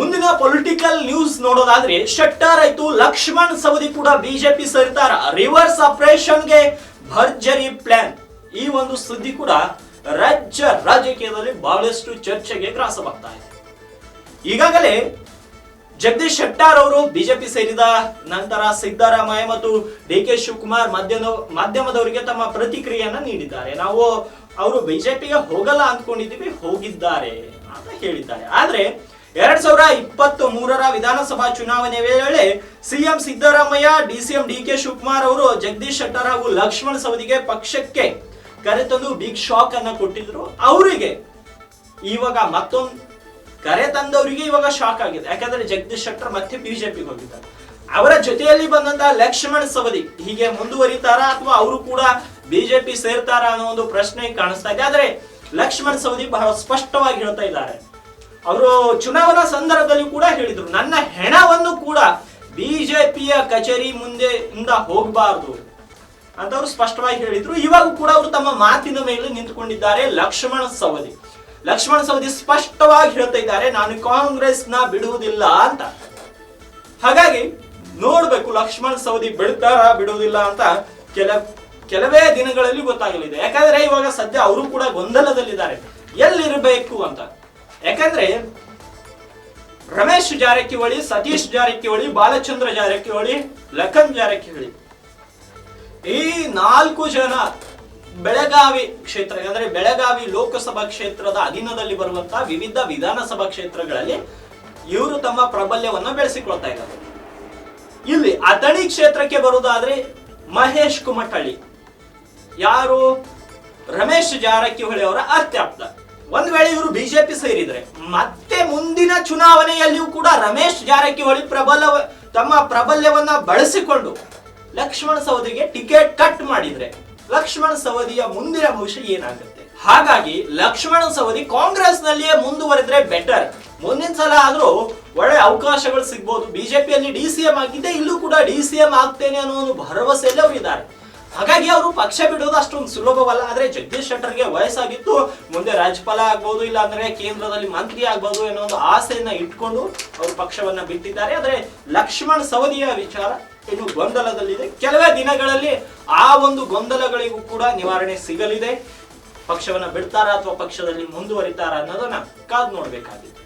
ಮುಂದಿನ political news ನೋಡೋದಾದ್ರೆ ಶೆಟ್ಟರ್ ಆಯ್ತು, ಲಕ್ಷ್ಮಣ್ ಸವದಿ ಕೂಡ ಬಿಜೆಪಿ ಸೇರ್ತಾರ. ರಿವರ್ಸ್ ಆಪರೇಷನ್ಗೆ ಭರ್ಜರಿ ಪ್ಲಾನ್. ಈ ಒಂದು ಸುದ್ದಿ ಕೂಡ ರಾಜಕೀಯದಲ್ಲಿ ಬಹಳಷ್ಟು ಚರ್ಚೆಗೆ ಗ್ರಾಸವಾಗ್ತಾ ಇದೆ. ಈಗಾಗಲೇ ಜಗದೀಶ್ ಶೆಟ್ಟರ್ ಅವರು ಬಿಜೆಪಿ ಸೇರಿದ ನಂತರ ಸಿದ್ದರಾಮಯ್ಯ ಮತ್ತು ಡಿ.ಕೆ. ಶಿವಕುಮಾರ್ ಮಾಧ್ಯಮದವರಿಗೆ ತಮ್ಮ ಪ್ರತಿಕ್ರಿಯೆಯನ್ನ ನೀಡಿದ್ದಾರೆ. ನಾವು ಅವರು ಬಿಜೆಪಿಗೆ ಹೋಗಲ್ಲ ಅಂದ್ಕೊಂಡಿದ್ದೀವಿ, ಹೋಗಿದ್ದಾರೆ ಅಂತ ಹೇಳಿದ್ದಾರೆ. ಆದ್ರೆ 2023ರ ವಿಧಾನಸಭಾ ಚುನಾವಣೆ ವೇಳೆ ಸಿಎಂ ಸಿದ್ದರಾಮಯ್ಯ, ಡಿಸಿಎಂ ಡಿ.ಕೆ. ಶಿವಕುಮಾರ್ ಅವರು ಜಗದೀಶ್ ಶೆಟ್ಟರ್ ಹಾಗೂ ಲಕ್ಷ್ಮಣ್ ಸವದಿಗೆ ಪಕ್ಷಕ್ಕೆ ಕರೆತಂದು ಬಿಗ್ ಶಾಕ್ ಅನ್ನ ಕೊಟ್ಟಿದ್ರು. ಅವರಿಗೆ ಇವಾಗ ಮತ್ತೊಂದು ಕರೆ ತಂದವರಿಗೆ ಇವಾಗ ಶಾಕ್ ಆಗಿದೆ. ಯಾಕಂದ್ರೆ ಜಗದೀಶ್ ಶೆಟ್ಟರ್ ಮತ್ತೆ ಬಿಜೆಪಿಗೆ ಹೋಗಿದ್ದಾರೆ. ಅವರ ಜೊತೆಯಲ್ಲಿ ಬಂದಂತಹ ಲಕ್ಷ್ಮಣ್ ಸವದಿ ಹೀಗೆ ಮುಂದುವರಿತಾರಾ ಅಥವಾ ಅವರು ಕೂಡ ಬಿಜೆಪಿ ಸೇರ್ತಾರಾ ಅನ್ನೋ ಒಂದು ಪ್ರಶ್ನೆ ಕಾಣಿಸ್ತಾ ಇದೆ. ಆದ್ರೆ ಲಕ್ಷ್ಮಣ್ ಸವದಿ ಬಹಳ ಸ್ಪಷ್ಟವಾಗಿ ಹೇಳ್ತಾ ಇದ್ದಾರೆ. ಅವರು ಚುನಾವಣಾ ಸಂದರ್ಭದಲ್ಲಿ ಕೂಡ ಹೇಳಿದ್ರು, ನನ್ನ ಹೆಣವನ್ನು ಕೂಡ ಬಿಜೆಪಿಯ ಕಚೇರಿ ಮುಂದೆ ಇಂದ ಹೋಗಬಾರದು ಅಂತ ಅವರು ಸ್ಪಷ್ಟವಾಗಿ ಹೇಳಿದ್ರು. ಇವಾಗ ಕೂಡ ಅವರು ತಮ್ಮ ಮಾತಿನ ಮೇಲೆ ನಿಂತುಕೊಂಡಿದ್ದಾರೆ. ಲಕ್ಷ್ಮಣ್ ಸವದಿ ಸ್ಪಷ್ಟವಾಗಿ ಹೇಳ್ತಾ ಇದ್ದಾರೆ, ನಾನು ಕಾಂಗ್ರೆಸ್ನ ಬಿಡುವುದಿಲ್ಲ ಅಂತ. ಹಾಗಾಗಿ ನೋಡ್ಬೇಕು ಲಕ್ಷ್ಮಣ್ ಸವದಿ ಬಿಡುವುದಿಲ್ಲ ಅಂತ ಕೆಲವೇ ದಿನಗಳಲ್ಲಿ ಗೊತ್ತಾಗಲಿದೆ. ಯಾಕಂದ್ರೆ ಇವಾಗ ಸದ್ಯ ಅವರು ಕೂಡ ಗೊಂದಲದಲ್ಲಿದ್ದಾರೆ, ಎಲ್ಲಿರಬೇಕು ಅಂತ. ಯಾಕಂದ್ರೆ ರಮೇಶ್ ಜಾರಕಿಹೊಳಿ, ಸತೀಶ್ ಜಾರಕಿಹೊಳಿ, ಬಾಲಚಂದ್ರ ಜಾರಕಿಹೊಳಿ, ಲಖನ್ ಜಾರಕಿಹೊಳಿ ಈ 4 ಜನ ಬೆಳಗಾವಿ ಕ್ಷೇತ್ರ ಅಂದ್ರೆ ಬೆಳಗಾವಿ ಲೋಕಸಭಾ ಕ್ಷೇತ್ರದ ಅಧೀನದಲ್ಲಿ ಬರುವಂತಹ ವಿವಿಧ ವಿಧಾನಸಭಾ ಕ್ಷೇತ್ರಗಳಲ್ಲಿ ಇವರು ತಮ್ಮ ಪ್ರಾಬಲ್ಯವನ್ನ ಬೆಳೆಸಿಕೊಳ್ತಾ ಇದ್ದಾರೆ. ಇಲ್ಲಿ ಅಥಣಿ ಕ್ಷೇತ್ರಕ್ಕೆ ಬರುವುದಾದ್ರೆ ಮಹೇಶ್ ಕುಮಟಳ್ಳಿ, ಯಾರು ರಮೇಶ್ ಜಾರಕಿಹೊಳಿ ಅವರ ಅತ್ಯಾಪ್ತ. ಒಂದ್ ವೇಳೆ ಇವರು ಬಿಜೆಪಿ ಸೇರಿದ್ರೆ ಮತ್ತೆ ಮುಂದಿನ ಚುನಾವಣೆಯಲ್ಲಿಯೂ ಕೂಡ ರಮೇಶ್ ಜಾರಕಿಹೊಳಿ ತಮ್ಮ ಪ್ರಾಬಲ್ಯವನ್ನ ಬಳಸಿಕೊಂಡು ಲಕ್ಷ್ಮಣ್ ಸವದಿಗೆ ಟಿಕೆಟ್ ಕಟ್ ಮಾಡಿದ್ರೆ ಲಕ್ಷ್ಮಣ್ ಸವದಿಯ ಮುಂದಿನ ಭವಿಷ್ಯ ಏನಾಗುತ್ತೆ? ಹಾಗಾಗಿ ಲಕ್ಷ್ಮಣ್ ಸವದಿ ಕಾಂಗ್ರೆಸ್ ನಲ್ಲಿಯೇ ಮುಂದುವರೆದ್ರೆ ಬೆಟರ್. ಮುಂದಿನ ಸಲ ಆದ್ರೂ ಒಳ್ಳೆ ಅವಕಾಶಗಳು ಸಿಗ್ಬಹುದು. ಬಿಜೆಪಿಯಲ್ಲಿ ಡಿಸಿಎಂ ಆಗಿದ್ದೆ, ಇಲ್ಲೂ ಕೂಡ ಡಿಸಿಎಂ ಆಗ್ತೇನೆ ಅನ್ನೋ ಒಂದು ಭರವಸೆಯಲ್ಲಿ ಅವರು ಇದ್ದಾರೆ. ಹಾಗಾಗಿ ಅವರು ಪಕ್ಷ ಬಿಡೋದು ಅಷ್ಟೊಂದು ಸುಲಭವಲ್ಲ. ಆದ್ರೆ ಜಗದೀಶ್ ಶೆಟ್ಟರ್ಗೆ ವಯಸ್ಸಾಗಿತ್ತು, ಮುಂದೆ ರಾಜ್ಯಪಾಲ ಆಗ್ಬಹುದು, ಇಲ್ಲ ಅಂದ್ರೆ ಕೇಂದ್ರದಲ್ಲಿ ಮಂತ್ರಿ ಆಗ್ಬಹುದು ಅನ್ನೋ ಒಂದು ಆಸೆಯನ್ನ ಇಟ್ಕೊಂಡು ಅವರು ಪಕ್ಷವನ್ನ ಬಿಟ್ಟಿದ್ದಾರೆ. ಆದ್ರೆ ಲಕ್ಷ್ಮಣ್ ಸವದಿಯ ವಿಚಾರ ಇನ್ನು ಗೊಂದಲದಲ್ಲಿದೆ. ಕೆಲವೇ ದಿನಗಳಲ್ಲಿ ಆ ಒಂದು ಗೊಂದಲಗಳಿಗೂ ಕೂಡ ನಿವಾರಣೆ ಸಿಗಲಿದೆ. ಪಕ್ಷವನ್ನ ಬಿಡ್ತಾರಾ ಅಥವಾ ಪಕ್ಷದಲ್ಲಿ ಮುಂದುವರಿತಾರಾ ಅನ್ನೋದನ್ನ ಕಾದು ನೋಡ್ಬೇಕಾಗಿದೆ.